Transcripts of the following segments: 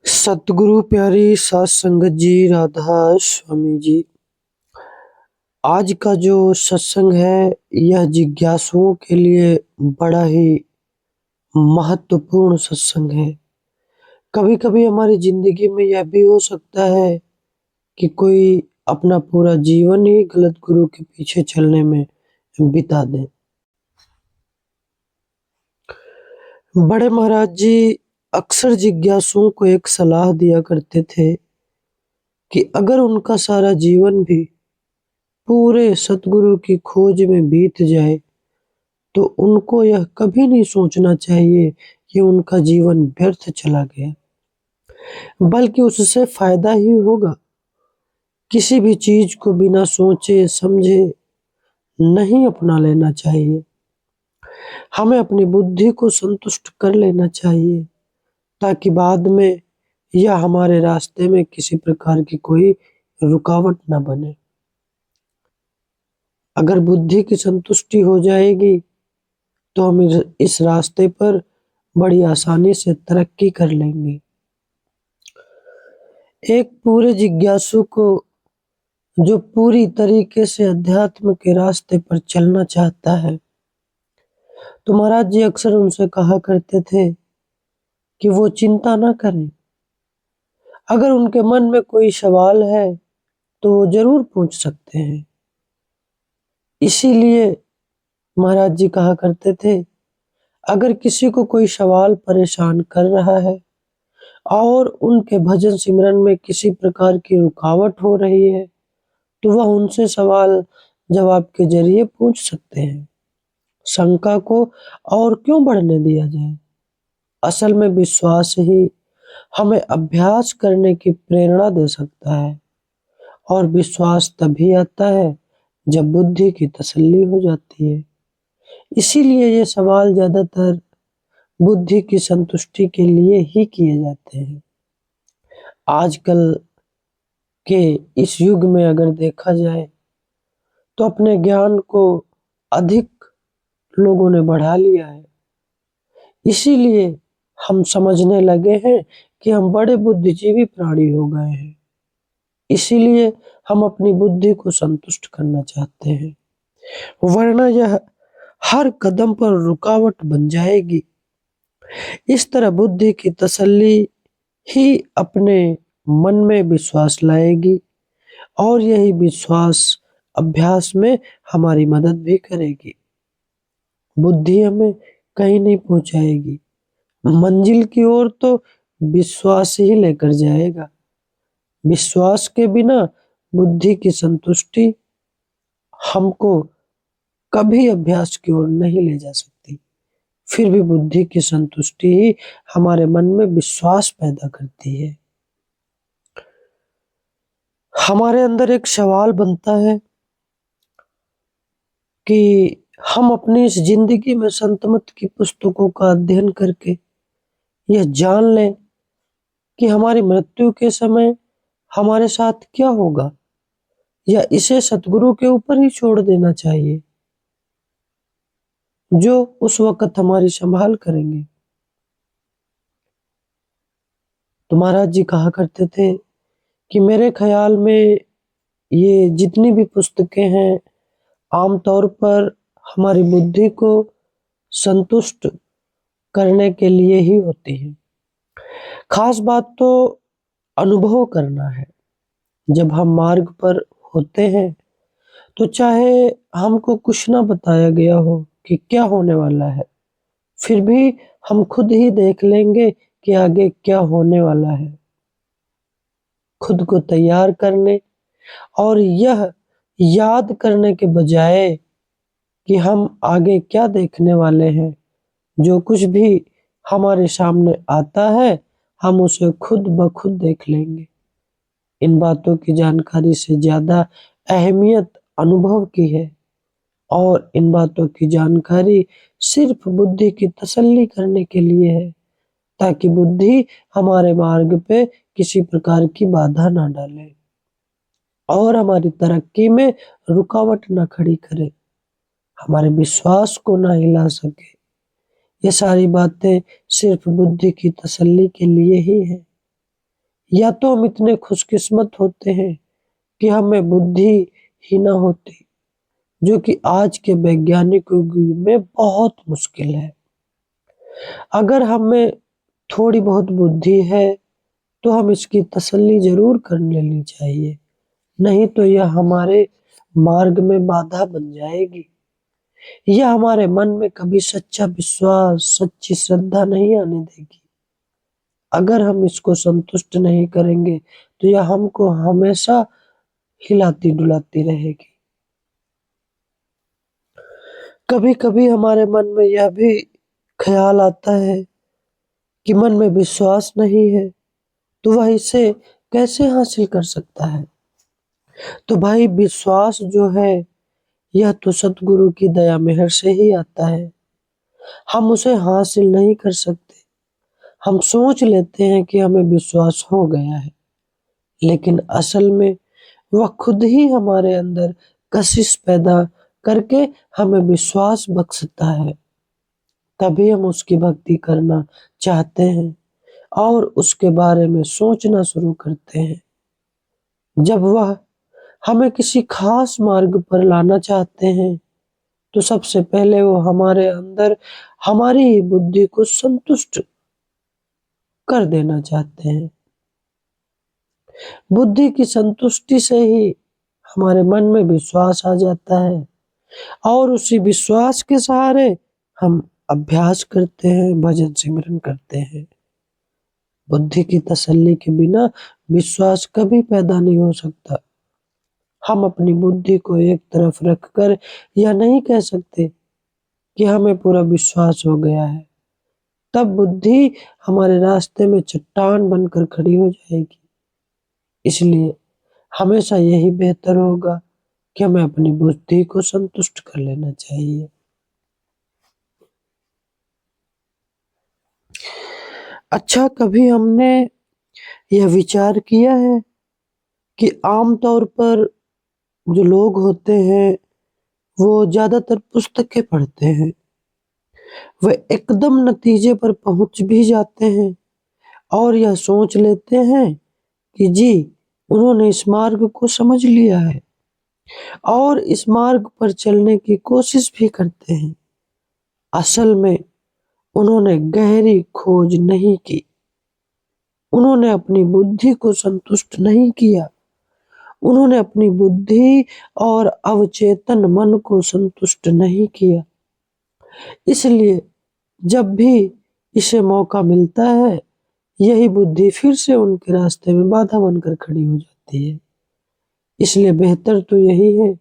सतगुरु प्यारी सात संगत जी, राधा स्वामी जी। आज का जो सत्संग है यह जिज्ञासुओं के लिए बड़ा ही महत्वपूर्ण सत्संग है। कभी-कभी हमारी जिंदगी में यह भी हो सकता है कि कोई अपना पूरा जीवन ही गलत गुरु के पीछे चलने में बिता दे। बड़े महाराज जी अक्सर जिज्ञासुओं को एक सलाह दिया करते थे कि अगर उनका सारा जीवन भी पूरे सतगुरु की खोज में बीत जाए तो उनको यह कभी नहीं सोचना चाहिए कि उनका जीवन व्यर्थ चला गया, बल्कि उससे फायदा ही होगा। किसी भी चीज को बिना सोचे समझे नहीं अपना लेना चाहिए। हमें अपनी बुद्धि को संतुष्ट कर लेना चाहिए ताकि बाद में यह हमारे रास्ते में किसी प्रकार की कोई रुकावट न बने। अगर बुद्धि की संतुष्टि हो जाएगी तो हम इस रास्ते पर बड़ी आसानी से तरक्की कर लेंगे। एक पूरे जिज्ञासु को जो पूरी तरीके से अध्यात्म के रास्ते पर चलना चाहता है, तो महाराज जी अक्सर उनसे कहा करते थे कि वो चिंता ना करें। अगर उनके मन में कोई सवाल है तो वो जरूर पूछ सकते हैं। इसीलिए महाराज जी कहा करते थे, अगर किसी को कोई सवाल परेशान कर रहा है और उनके भजन सिमरन में किसी प्रकार की रुकावट हो रही है तो वह उनसे सवाल जवाब के जरिए पूछ सकते हैं। शंका को और क्यों बढ़ने दिया जाए। असल में विश्वास ही हमें अभ्यास करने की प्रेरणा दे सकता है और विश्वास तभी आता है जब बुद्धि की तसल्ली हो जाती है। इसीलिए ये सवाल ज्यादातर बुद्धि की संतुष्टि के लिए ही किए जाते हैं। आजकल के इस युग में अगर देखा जाए तो अपने ज्ञान को अधिक लोगों ने बढ़ा लिया है। इसीलिए हम समझने लगे हैं कि हम बड़े बुद्धिजीवी प्राणी हो गए हैं। इसीलिए हम अपनी बुद्धि को संतुष्ट करना चाहते हैं, वरना यह हर कदम पर रुकावट बन जाएगी। इस तरह बुद्धि की तसल्ली ही अपने मन में विश्वास लाएगी और यही विश्वास अभ्यास में हमारी मदद भी करेगी। बुद्धि हमें कहीं नहीं पहुंचाएगी, मंजिल की ओर तो विश्वास ही लेकर जाएगा। विश्वास के बिना बुद्धि की संतुष्टि हमको कभी अभ्यास की ओर नहीं ले जा सकती। फिर भी बुद्धि की संतुष्टि ही हमारे मन में विश्वास पैदा करती है। हमारे अंदर एक सवाल बनता है कि हम अपनी इस जिंदगी में संत मत की पुस्तकों का अध्ययन करके यह जान लें कि हमारी मृत्यु के समय हमारे साथ क्या होगा, या इसे सतगुरु के ऊपर ही छोड़ देना चाहिए जो उस वक्त हमारी संभाल करेंगे। तो महाराज जी कहा करते थे कि मेरे ख्याल में ये जितनी भी पुस्तकें हैं आमतौर पर हमारी बुद्धि को संतुष्ट करने के लिए ही होती है। खास बात तो अनुभव करना है। जब हम मार्ग पर होते हैं तो चाहे हमको कुछ ना बताया गया हो कि क्या होने वाला है, फिर भी हम खुद ही देख लेंगे कि आगे क्या होने वाला है। खुद को तैयार करने और यह याद करने के बजाय कि हम आगे क्या देखने वाले हैं, जो कुछ भी हमारे सामने आता है हम उसे खुद ब खुद देख लेंगे। इन बातों की जानकारी से ज्यादा अहमियत अनुभव की है और इन बातों की जानकारी सिर्फ बुद्धि की तसल्ली करने के लिए है, ताकि बुद्धि हमारे मार्ग पे किसी प्रकार की बाधा ना डाले और हमारी तरक्की में रुकावट ना खड़ी करे, हमारे विश्वास को ना हिला सके। ये सारी बातें सिर्फ बुद्धि की तसल्ली के लिए ही है। या तो हम इतने खुशकिस्मत होते हैं कि हमें बुद्धि ही ना होती, जो कि आज के वैज्ञानिक युग में बहुत मुश्किल है। अगर हमें थोड़ी बहुत बुद्धि है तो हम इसकी तसल्ली ज़रूर कर लेनी चाहिए, नहीं तो यह हमारे मार्ग में बाधा बन जाएगी। यह हमारे मन में कभी सच्चा विश्वास, सच्ची श्रद्धा नहीं आने देगी। अगर हम इसको संतुष्ट नहीं करेंगे, तो यह हमको हमेशा हिलाती-डुलाती रहेगी। कभी-कभी हमारे मन में यह भी ख़्याल आता है कि मन में विश्वास नहीं है, तो वह इसे कैसे हासिल कर सकता है? तो भाई विश्वास जो है, यह तो सतगुरु की दया मेहर से ही आता है। हम उसे हासिल नहीं कर सकते। हम सोच लेते हैं कि हमें विश्वास हो गया है, लेकिन असल में वह खुद ही हमारे अंदर कशिश पैदा करके हमें विश्वास बख्शता है। तभी हम उसकी भक्ति करना चाहते हैं और उसके बारे में सोचना शुरू करते हैं। जब वह हमें किसी खास मार्ग पर लाना चाहते हैं, तो सबसे पहले वो हमारे अंदर हमारी ही बुद्धि को संतुष्ट कर देना चाहते हैं। बुद्धि की संतुष्टि से ही हमारे मन में विश्वास आ जाता है और उसी विश्वास के सहारे हम अभ्यास करते हैं, भजन सिमरन करते हैं। बुद्धि की तसल्ली के बिना विश्वास कभी पैदा नहीं हो सकता। हम अपनी बुद्धि को एक तरफ रखकर यह नहीं कह सकते कि हमें पूरा विश्वास हो गया है। तब बुद्धि हमारे रास्ते में चट्टान बनकर खड़ी हो जाएगी। इसलिए हमेशा यही बेहतर होगा कि हमें अपनी बुद्धि को संतुष्ट कर लेना चाहिए। अच्छा, कभी हमने यह विचार किया है कि आम तौर पर जो लोग होते हैं, वो ज़्यादातर पुस्तकें पढ़ते हैं। वे एकदम नतीजे पर पहुँच भी जाते हैं और यह सोच लेते हैं कि जी, उन्होंने इस मार्ग को समझ लिया है और इस मार्ग पर चलने की कोशिश भी करते हैं। असल में उन्होंने गहरी खोज नहीं की। उन्होंने अपनी बुद्धि को संतुष्ट नहीं किया। उन्होंने अपनी बुद्धि और अवचेतन मन को संतुष्ट नहीं किया। इसलिए जब भी इसे मौका मिलता है, यही बुद्धि फिर से उनके रास्ते में बाधा बनकर खड़ी हो जाती है। इसलिए बेहतर तो यही है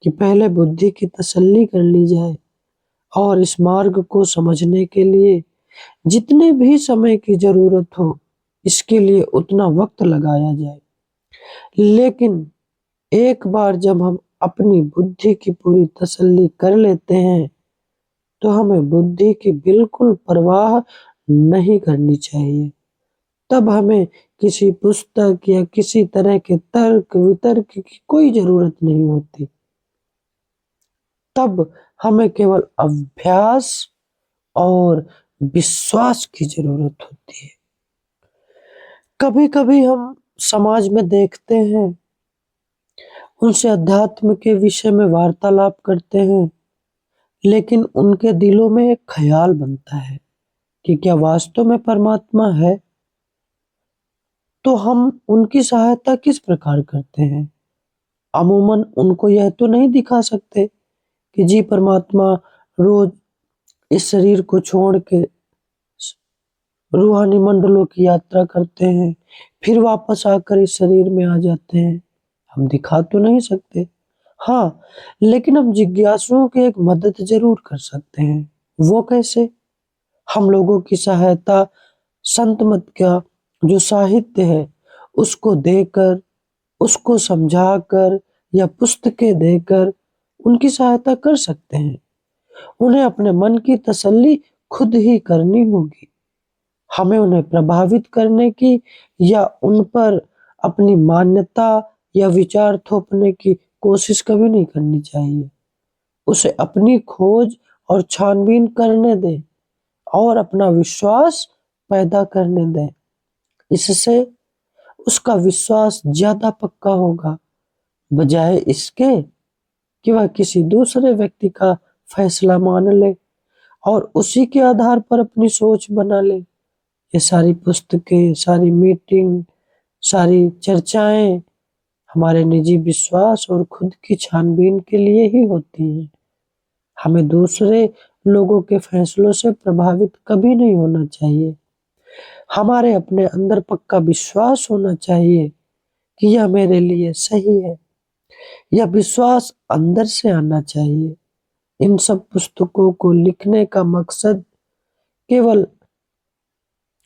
कि पहले बुद्धि की तसल्ली कर ली जाए और इस मार्ग को समझने के लिए जितने भी समय की ज़रूरत हो, इसके लिए उतना वक़्त लगाया जाए। लेकिन एक बार जब हम अपनी बुद्धि की पूरी तसल्ली कर लेते हैं, तो हमें बुद्धि की बिल्कुल परवाह नहीं करनी चाहिए। तब हमें किसी पुस्तक या किसी तरह के तर्क-वितर्क की कोई ज़रूरत नहीं होती। तब हमें केवल अभ्यास और विश्वास की ज़रूरत होती है। कभी-कभी हम समाज में देखते हैं, उनसे अध्यात्म के विषय में वार्तालाप करते हैं, लेकिन उनके दिलों में एक ख़्याल बनता है कि क्या वास्तव में परमात्मा है? तो हम उनकी सहायता किस प्रकार करते हैं? अमूमन उनको यह तो नहीं दिखा सकते कि जी परमात्मा रोज़ इस शरीर को छोड़ के रूहानी मंडलों की यात्रा करते हैं, फिर वापस आकर इस शरीर में आ जाते हैं। हम दिखा तो नहीं सकते। हाँ, लेकिन हम जिज्ञासुओं की एक मदद ज़रूर कर सकते हैं। वो कैसे? हम लोगों की सहायता संत मत का जो साहित्य है, उसको देकर, उसको समझाकर या पुस्तकें देकर उनकी सहायता कर सकते हैं। उन्हें अपने मन की तसल्ली खुद ही करनी होगी। हमें उन्हें प्रभावित करने की या उन पर अपनी मान्यता या विचार थोपने की कोशिश कभी नहीं करनी चाहिए। उसे अपनी खोज और छानबीन करने दें और अपना विश्वास पैदा करने दें। इससे उसका विश्वास ज्यादा पक्का होगा, बजाय इसके कि वह किसी दूसरे व्यक्ति का फैसला मान ले और उसी के आधार पर अपनी सोच बना ले। ये सारी पुस्तकें, सारी मीटिंग, सारी चर्चाएं हमारे निजी विश्वास और खुद की छानबीन के लिए ही होती हैं। हमें दूसरे लोगों के फैसलों से प्रभावित कभी नहीं होना चाहिए। हमारे अपने अंदर पक्का विश्वास होना चाहिए कि यह मेरे लिए सही है। यह विश्वास अंदर से आना चाहिए। इन सब पुस्तकों को लिखने का मकसद केवल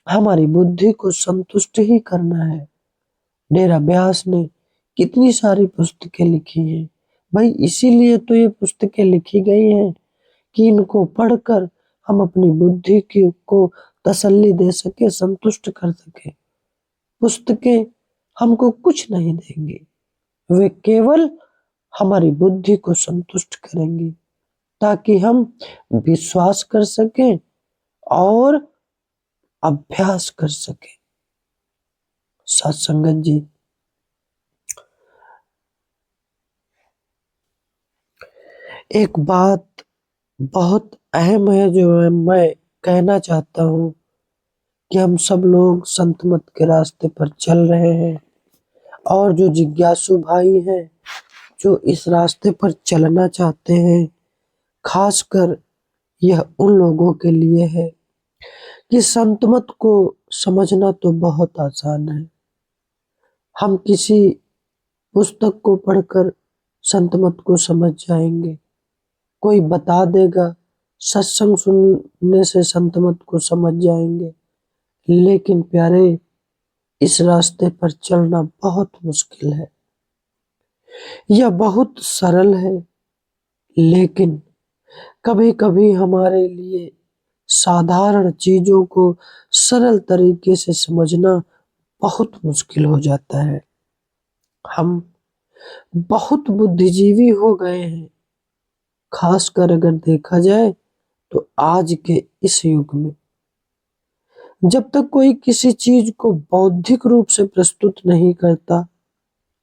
हमारी बुद्धि को संतुष्ट ही करना है। डेरा व्यास ने कितनी सारी पुस्तकें लिखी हैं। भाई इसीलिए तो ये पुस्तकें लिखी गई हैं कि इनको पढ़कर हम अपनी बुद्धि की को तसल्ली दे सके, संतुष्ट कर सके। पुस्तकें हमको कुछ नहीं देंगी, वे केवल हमारी बुद्धि को संतुष्ट करेंगी ताकि हम विश्वास कर सकें और अभ्यास कर सकें। साथ संगत जी, एक बात बहुत अहम है जो मैं कहना चाहता हूँ कि हम सब लोग संत मत के रास्ते पर चल रहे हैं और जो जिज्ञासु भाई हैं, जो इस रास्ते पर चलना चाहते हैं, खासकर यह उन लोगों के लिए है कि संत मत को समझना तो बहुत आसान है। हम किसी पुस्तक को पढ़कर संत मत को समझ जाएंगे, कोई बता देगा, सत्संग सुनने से संत मत को समझ जाएंगे। लेकिन प्यारे, इस रास्ते पर चलना बहुत मुश्किल है। यह बहुत सरल है, लेकिन कभी कभी हमारे लिए साधारण चीजों को सरल तरीके से समझना बहुत मुश्किल हो जाता है। हम बहुत बुद्धिजीवी हो गए हैं, खासकर अगर देखा जाए तो आज के इस युग में। जब तक कोई किसी चीज को बौद्धिक रूप से प्रस्तुत नहीं करता,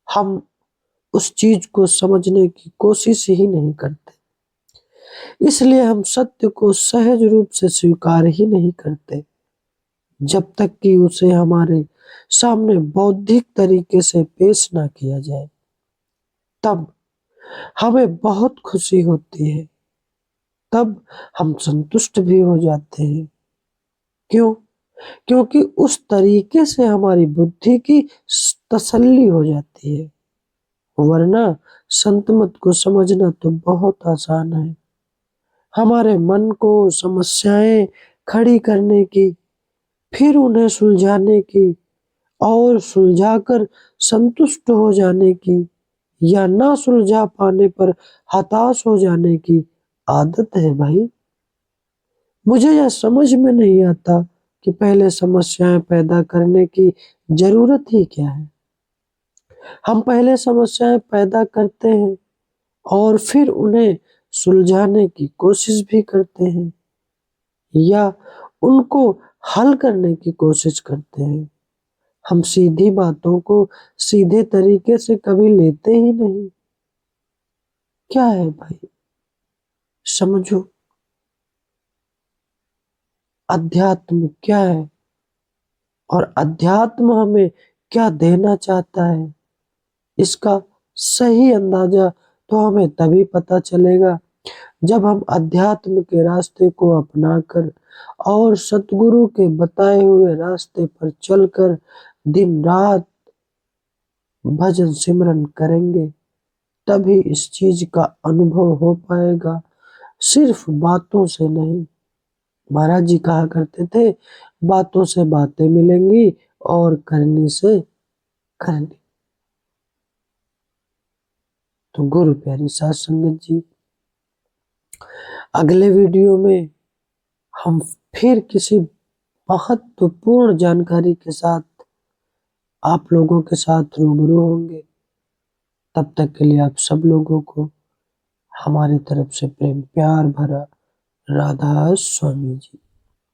हम उस चीज को समझने की कोशिश ही नहीं करते। इसलिए हम सत्य को सहज रूप से स्वीकार ही नहीं करते जब तक कि उसे हमारे सामने बौद्धिक तरीके से पेश ना किया जाए। तब हमें बहुत खुशी होती है, तब हम संतुष्ट भी हो जाते हैं। क्यों? क्योंकि उस तरीके से हमारी बुद्धि की तसल्ली हो जाती है। वरना संत मत को समझना तो बहुत आसान है। हमारे मन को समस्याएं खड़ी करने की, फिर उन्हें सुलझाने की और सुलझाकर संतुष्ट हो जाने की, या ना सुलझा पाने पर हताश हो जाने की आदत है भाई। मुझे यह समझ में नहीं आता कि पहले समस्याएं पैदा करने की जरूरत ही क्या है। हम पहले समस्याएं पैदा करते हैं और फिर उन्हें सुलझाने की कोशिश भी करते हैं या उनको हल करने की कोशिश करते हैं। हम सीधी बातों को सीधे तरीके से कभी लेते ही नहीं। क्या है भाई, समझो, अध्यात्म क्या है और अध्यात्म हमें क्या देना चाहता है, इसका सही अंदाजा तो हमें तभी पता चलेगा जब हम अध्यात्म के रास्ते को अपनाकर और सतगुरु के बताए हुए रास्ते पर चलकर दिन रात भजन सिमरन करेंगे। तभी इस चीज का अनुभव हो पाएगा, सिर्फ बातों से नहीं। महाराज जी कहा करते थे, बातों से बातें मिलेंगी और करनी से करनी। तो गुरु प्यारी साध संगत जी, अगले वीडियो में हम फिर किसी महत्वपूर्ण जानकारी के साथ आप लोगों के साथ रूबरू होंगे। तब तक के लिए आप सब लोगों को हमारी तरफ से प्रेम प्यार भरा राधा स्वामी जी।